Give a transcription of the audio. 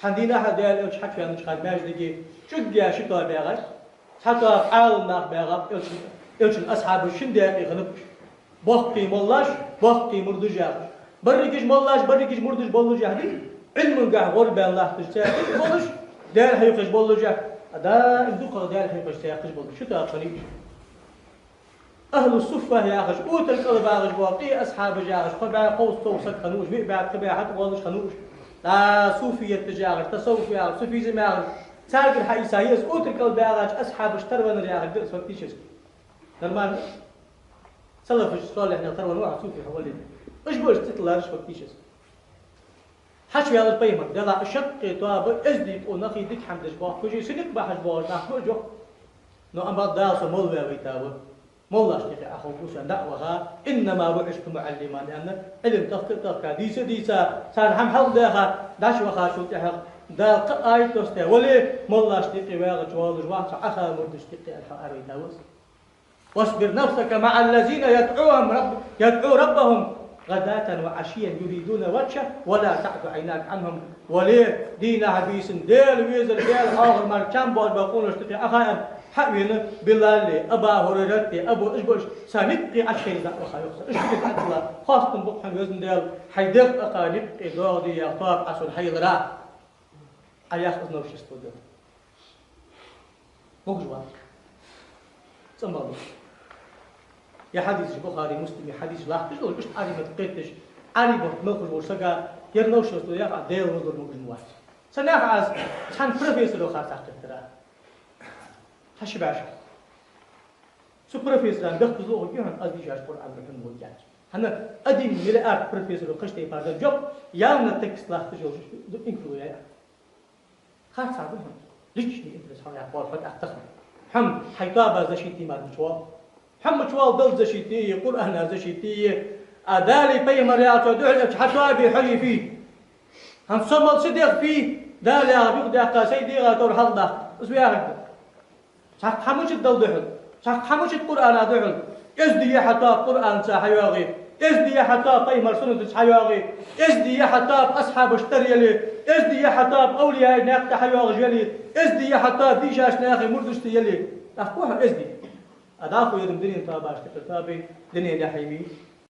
عندنا أحد ديال إيش حكي عن شخص ماجدي شجع شتوى بيعرف حتى عال ناق بيعرف إيش أصحاب الشندة يغنب بحكي ملاش بحكي مردجع بريكش ملاش بريكش مردج بولجع دي علم قاع غربة الله تجتاع بولج ديال هيقش بولجع هذا الدقة ديال هيقش تاعش بولج شو تأخذي أهل الصفة يا أخش أوت القلب أخش بواقي أصحاب جاخش قبع قوس توسط خنوش بيع قبع حتى قوس خنوش لا صوفية تجاهش تصوف يا أخش صوفي زماغش سالك الحي سايس أوت القلب أخش أصحاب اشترون يا أخش درس وقتيش نرمال سلف السؤال إحنا ترون واحد صوفي حوالين إيش بقولش تطلع إيش وقتيش حشو على البيمة دلا شق طاب أزدي ونخي ديك حمد جبار كوجي سنك بحش بار نحو جو نو أما داس مولى ويتابو مولى اشتكي أخو بوسا دعوها إنما بعثت معلما لأن علم تفكر ديسا صار هم حل داخل داش وخاشو تحق دا آية توستا ولي مولى اشتكي ويا جوال جوال أخا مرد اشتكي الحقاري تاوس واصبر نفسك مع الذين يدعو ربهم غداة وعشيا يريدون وجهه ولا تعد عيناك عنهم وليه دينا عبيس ديل ويزر ديل آخر مركان بود بقول اشتكي أخا حقين بالله أبا هريرة أبو إشبوش سنقي عشرين ذا وخيوص إشبك أدلا خاصة بقحن وزن ديل حيدق أقانب إدوغدي يغطاب عسول حيضرا أياخ أزنوش استودل مقجوا سنبالو يا حديث البخاري مسلم حديث لا تقول إيش عارف تقيتش عارف مخرج ورسقة يرنوش استودل يا ديل ونظر مقجموات سناخ عز كان بروفيسور وخاصة ترى هش باش سو بروفيسور عم بياخذ له يهن أدي جاش قرآن بحن موجات هنا أدي ملأ بروفيسور وقشتي بعد الجوب يامنا تكست لا تجوز إنكلو يا خاص عبهم ليش دي إنترس هاي أخبار فد أختخم هم حيطابة زشيتي ما مشوال هم مشوال دل زشيتي قرآن زشيتي أدالي بيمر يا تدعي حتى أبي حي فيه هم صمل صدق فيه دالي أبي قد سيدي غاتور حلده بس بياخد صح حموش الدل دحل صح حموش القرآن دحل إزدي حتى قرآن سحياغي إزدي حتى بيمر سنة سحياغي إزدي حتى أصحاب اشتري لي إزدي حتى أولياء ناقة حياغي جلي إزدي حتى ديشاش ناقي مردشتي يلي أخوها إزدي أدافو يدم دنيا تاباش تكتابي دنيا دحيمي